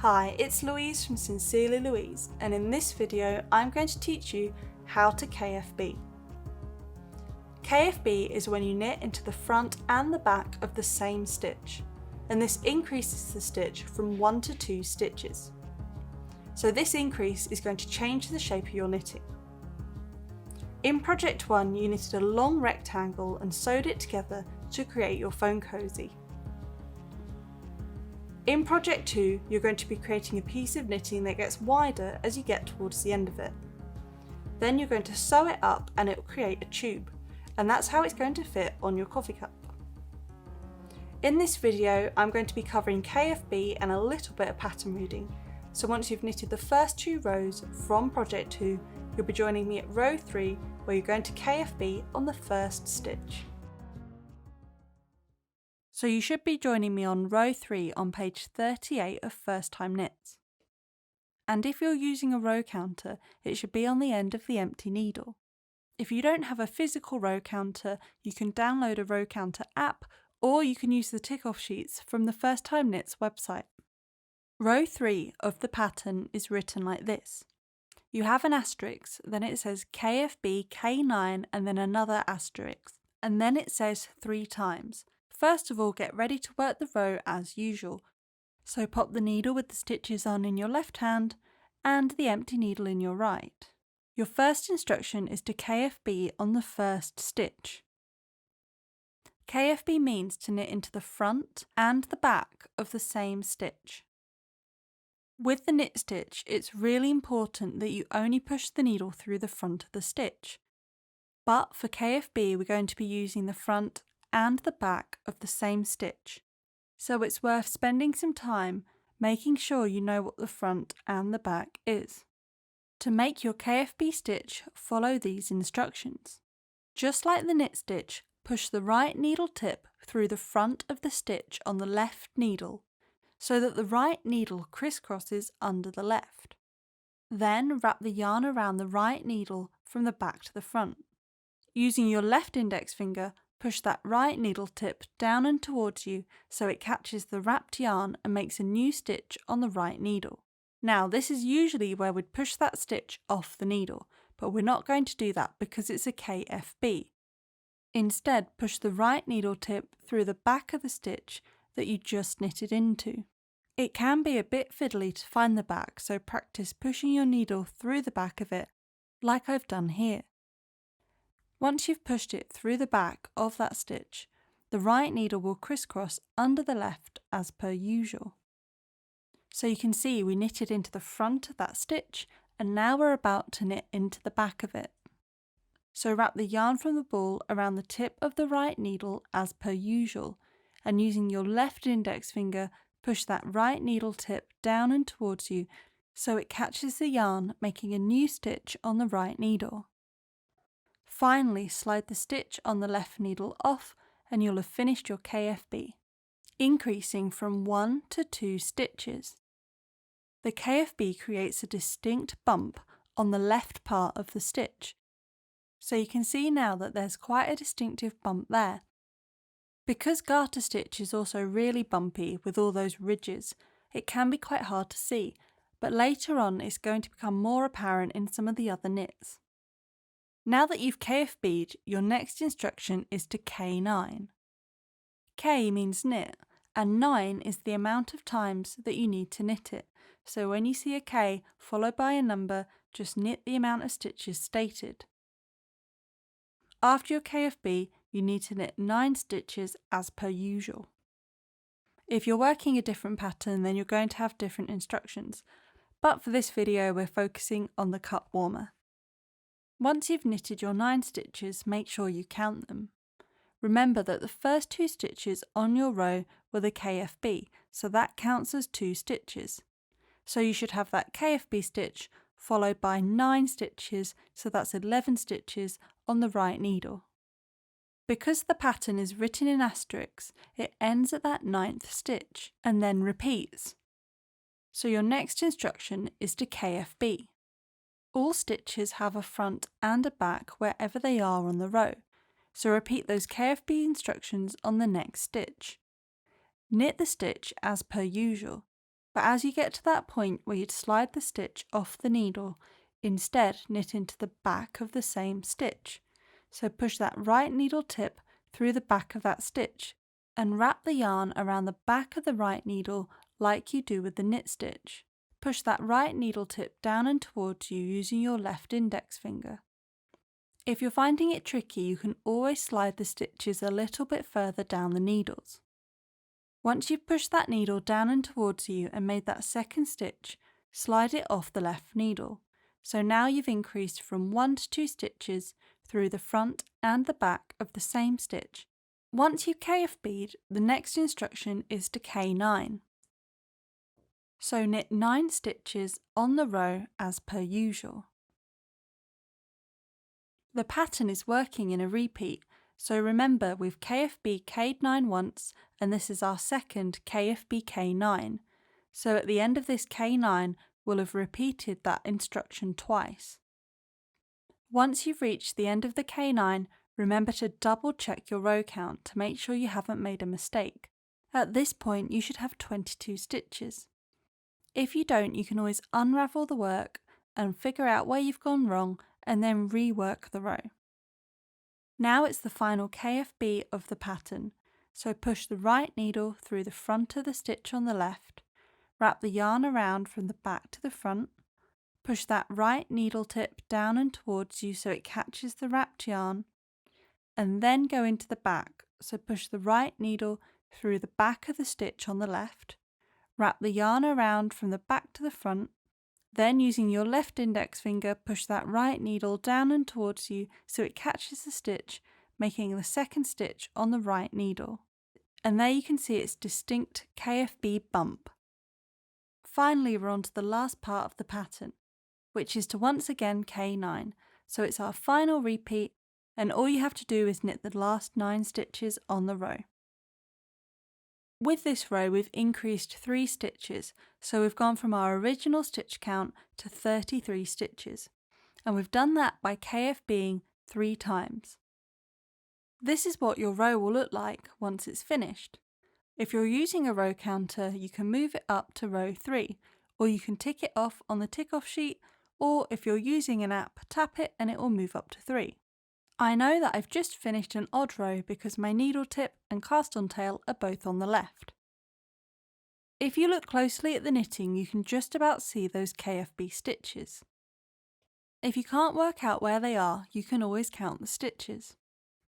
Hi, it's Louise from Sincerely Louise, and in this video I'm going to teach you how to KFB. KFB is when you knit into the front and the back of the same stitch, and this increases the stitch from 1 to 2 stitches. So this increase is going to change the shape of your knitting. In Project 1 you knitted a long rectangle and sewed it together to create your phone cozy. In Project 2, you're going to be creating a piece of knitting that gets wider as you get towards the end of it. Then you're going to sew it up and it will create a tube, and that's how it's going to fit on your coffee cup. In this video, I'm going to be covering KFB and a little bit of pattern reading, so once you've knitted the first 2 rows from Project 2, you'll be joining me at row 3 where you're going to KFB on the first stitch. So you should be joining me on row 3 on page 38 of First Time Knits. And if you're using a row counter, it should be on the end of the empty needle. If you don't have a physical row counter, you can download a row counter app, or you can use the tick-off sheets from the First Time Knits website. Row 3 of the pattern is written like this. You have an asterisk, then it says KFB K9 and then another asterisk, and then it says 3 times. First of all, get ready to work the row as usual. So pop the needle with the stitches on in your left hand and the empty needle in your right. Your first instruction is to KFB on the first stitch. KFB means to knit into the front and the back of the same stitch. With the knit stitch, it's really important that you only push the needle through the front of the stitch. But for KFB, we're going to be using the front and the back of the same stitch, so it's worth spending some time making sure you know what the front and the back is. To make your KFB stitch, follow these instructions. Just like the knit stitch, push the right needle tip through the front of the stitch on the left needle so that the right needle crisscrosses under the left. Then wrap the yarn around the right needle from the back to the front. Using your left index finger, push that right needle tip down and towards you so it catches the wrapped yarn and makes a new stitch on the right needle. Now this is usually where we'd push that stitch off the needle, but we're not going to do that because it's a KFB. Instead, push the right needle tip through the back of the stitch that you just knitted into. It can be a bit fiddly to find the back, so practice pushing your needle through the back of it, like I've done here. Once you've pushed it through the back of that stitch, the right needle will crisscross under the left as per usual. So you can see we knitted into the front of that stitch, and now we're about to knit into the back of it. So wrap the yarn from the ball around the tip of the right needle as per usual, and using your left index finger, push that right needle tip down and towards you so it catches the yarn, making a new stitch on the right needle. Finally, slide the stitch on the left needle off and you'll have finished your KFB, increasing from 1 to 2 stitches. The KFB creates a distinct bump on the left part of the stitch, so you can see now that there's quite a distinctive bump there. Because garter stitch is also really bumpy with all those ridges, it can be quite hard to see, but later on it's going to become more apparent in some of the other knits. Now that you've KFB'd, your next instruction is to K9. K means knit, and 9 is the amount of times that you need to knit it. So when you see a K followed by a number, just knit the amount of stitches stated. After your KFB, you need to knit 9 stitches as per usual. If you're working a different pattern, then you're going to have different instructions, but for this video we're focusing on the cut warmer. Once you've knitted your 9 stitches, make sure you count them. Remember that the first 2 stitches on your row were the KFB, so that counts as 2 stitches. So you should have that KFB stitch followed by 9 stitches, so that's 11 stitches on the right needle. Because the pattern is written in asterisks, it ends at that 9th stitch and then repeats. So your next instruction is to KFB. All stitches have a front and a back wherever they are on the row, so repeat those KFB instructions on the next stitch. Knit the stitch as per usual, But as you get to that point where you'd slide the stitch off the needle, instead knit into the back of the same stitch. So push that right needle tip through the back of that stitch and wrap the yarn around the back of the right needle like you do with the knit stitch. Push that right needle tip down and towards you using your left index finger. If you're finding it tricky, you can always slide the stitches a little bit further down the needles. Once you've pushed that needle down and towards you and made that second stitch, slide it off the left needle. So now you've increased from 1 to 2 stitches through the front and the back of the same stitch. Once you've KFB'd, the next instruction is to K9. So knit 9 stitches on the row as per usual. The pattern is working in a repeat, so remember we've KFB K9 once and this is our second KFB K9. So at the end of this K9 we'll have repeated that instruction twice. Once you've reached the end of the K9, remember to double check your row count to make sure you haven't made a mistake. At this point you should have 22 stitches. If you don't, you can always unravel the work and figure out where you've gone wrong and then rework the row. Now it's the final KFB of the pattern, so push the right needle through the front of the stitch on the left, wrap the yarn around from the back to the front, push that right needle tip down and towards you so it catches the wrapped yarn, and then go into the back, so push the right needle through the back of the stitch on the left, wrap the yarn around from the back to the front, then using your left index finger push that right needle down and towards you so it catches the stitch, making the second stitch on the right needle. And there you can see its distinct KFB bump. Finally we're on to the last part of the pattern, which is to once again K9, so it's our final repeat and all you have to do is knit the last 9 stitches on the row. With this row we've increased 3 stitches, so we've gone from our original stitch count to 33 stitches, and we've done that by KFBing 3 times. This is what your row will look like once it's finished. If you're using a row counter, you can move it up to row 3, or you can tick it off on the tick off sheet, or if you're using an app, tap it and it will move up to 3. I know that I've just finished an odd row because my needle tip and cast on tail are both on the left. If you look closely at the knitting, you can just about see those KFB stitches. If you can't work out where they are, you can always count the stitches.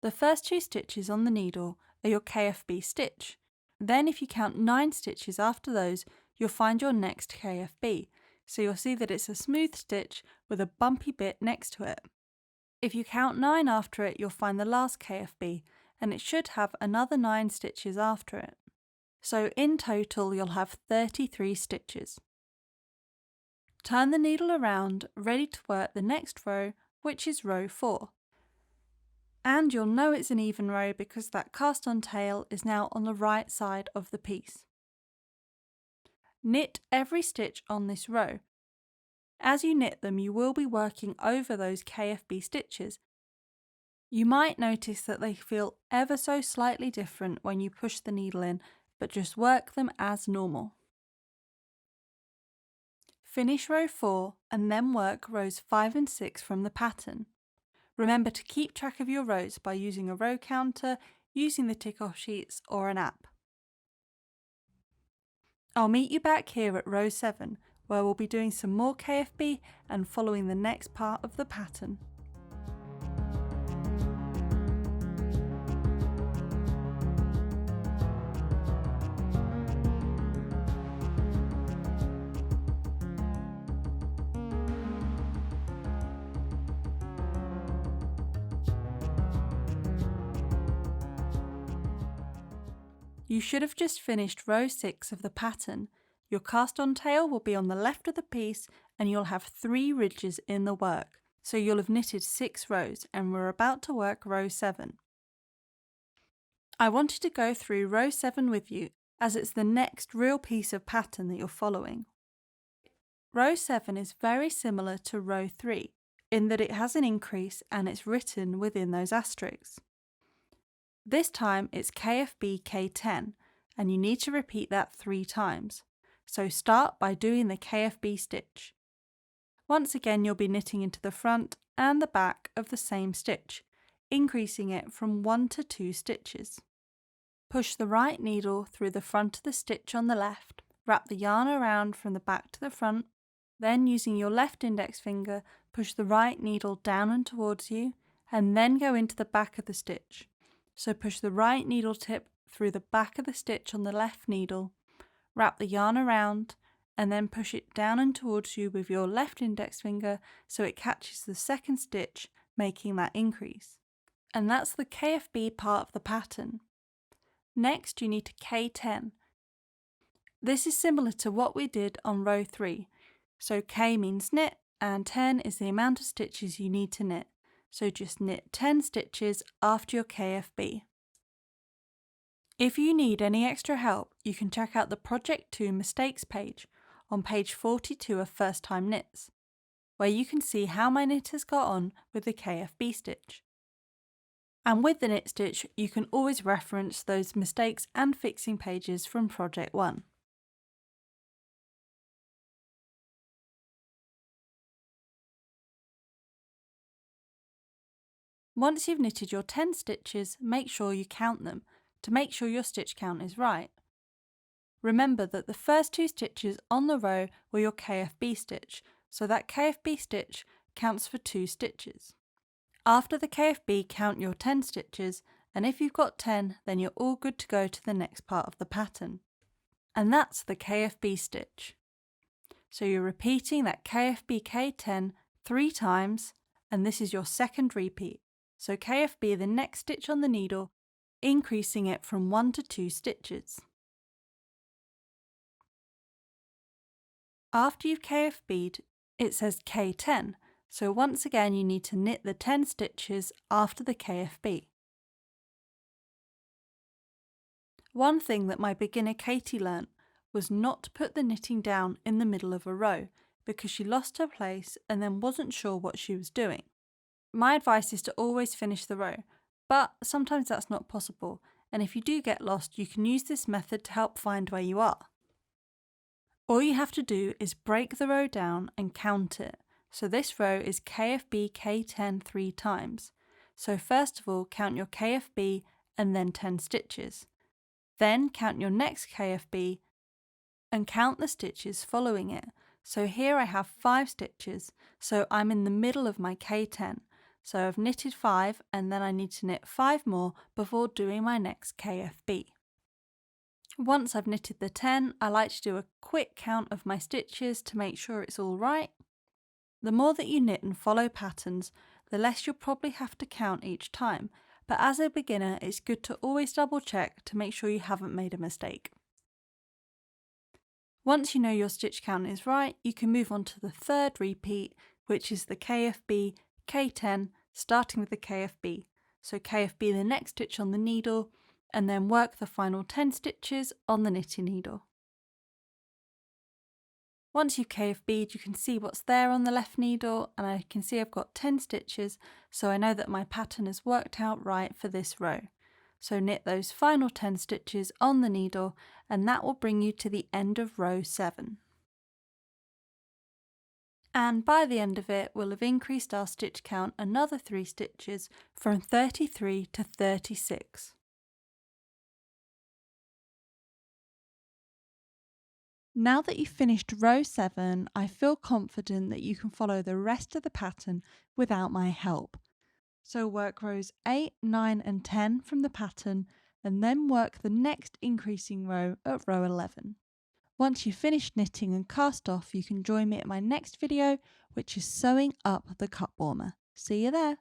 The first 2 stitches on the needle are your KFB stitch. Then if you count 9 stitches after those, you'll find your next KFB, so you'll see that it's a smooth stitch with a bumpy bit next to it. If you count 9 after it, you'll find the last KFB, and it should have another 9 stitches after it. So in total you'll have 33 stitches. Turn the needle around, ready to work the next row, which is row 4. And you'll know it's an even row because that cast on tail is now on the right side of the piece. Knit every stitch on this row. As you knit them, you will be working over those KFB stitches. You might notice that they feel ever so slightly different when you push the needle in, but just work them as normal. Finish row 4 and then work rows 5 and 6 from the pattern. Remember to keep track of your rows by using a row counter, using the tick-off sheets or an app. I'll meet you back here at row 7, where we'll be doing some more KFB and following the next part of the pattern. You should have just finished row 6 of the pattern. Your cast on tail will be on the left of the piece and you'll have 3 ridges in the work, so you'll have knitted 6 rows and we're about to work row 7. I wanted to go through row 7 with you as it's the next real piece of pattern that you're following. Row 7 is very similar to row 3 in that it has an increase and it's written within those asterisks. This time it's KFB K10 and you need to repeat that 3 times. So start by doing the KFB stitch. Once again, you'll be knitting into the front and the back of the same stitch, increasing it from 1 to 2 stitches. Push the right needle through the front of the stitch on the left, wrap the yarn around from the back to the front, then using your left index finger, push the right needle down and towards you, and then go into the back of the stitch. So push the right needle tip through the back of the stitch on the left needle, wrap the yarn around, and then push it down and towards you with your left index finger so it catches the second stitch, making that increase. And that's the KFB part of the pattern. Next, you need to K10. This is similar to what we did on row 3. So K means knit and 10 is the amount of stitches you need to knit. So just knit 10 stitches after your KFB. If you need any extra help, you can check out the Project 2 mistakes page on page 42 of First Time Knits, where you can see how my knitters got on with the KFB stitch. And with the knit stitch, you can always reference those mistakes and fixing pages from Project 1. Once you've knitted your 10 stitches, make sure you count them to make sure your stitch count is right. Remember that the first 2 stitches on the row were your KFB stitch, so that KFB stitch counts for 2 stitches. After the KFB, count your 10 stitches, and if you've got 10, then you're all good to go to the next part of the pattern. And that's the KFB stitch. So you're repeating that KFB K10 3 times, and this is your second repeat. So KFB the next stitch on the needle, increasing it from 1 to 2 stitches. After you've KFB'd, it says K10, so once again you need to knit the 10 stitches after the KFB. One thing that my beginner Katie learnt was not to put the knitting down in the middle of a row because she lost her place and then wasn't sure what she was doing. My advice is to always finish the row, but sometimes that's not possible, and if you do get lost, you can use this method to help find where you are. All you have to do is break the row down and count it. So this row is KFB K10 3 times. So first of all, count your KFB and then 10 stitches. Then count your next KFB and count the stitches following it. So here I have 5 stitches, so I'm in the middle of my K10. So I've knitted 5 and then I need to knit 5 more before doing my next KFB. Once I've knitted the 10, I like to do a quick count of my stitches to make sure it's all right. The more that you knit and follow patterns, the less you'll probably have to count each time, but as a beginner it's good to always double check to make sure you haven't made a mistake. Once you know your stitch count is right, you can move on to the third repeat, which is the KFB K10, starting with the KFB. So KFB the next stitch on the needle, and then work the final 10 stitches on the knitting needle. Once you've KFB'd, you can see what's there on the left needle, and I can see I've got 10 stitches, so I know that my pattern has worked out right for this row. So knit those final 10 stitches on the needle, and that will bring you to the end of row 7. And by the end of it, we'll have increased our stitch count another 3 stitches from 33 to 36. Now that you've finished row 7, I feel confident that you can follow the rest of the pattern without my help. So work rows 8, 9 and 10 from the pattern and then work the next increasing row at row 11. Once you've finished knitting and cast off, you can join me at my next video, which is sewing up the cut warmer. See you there!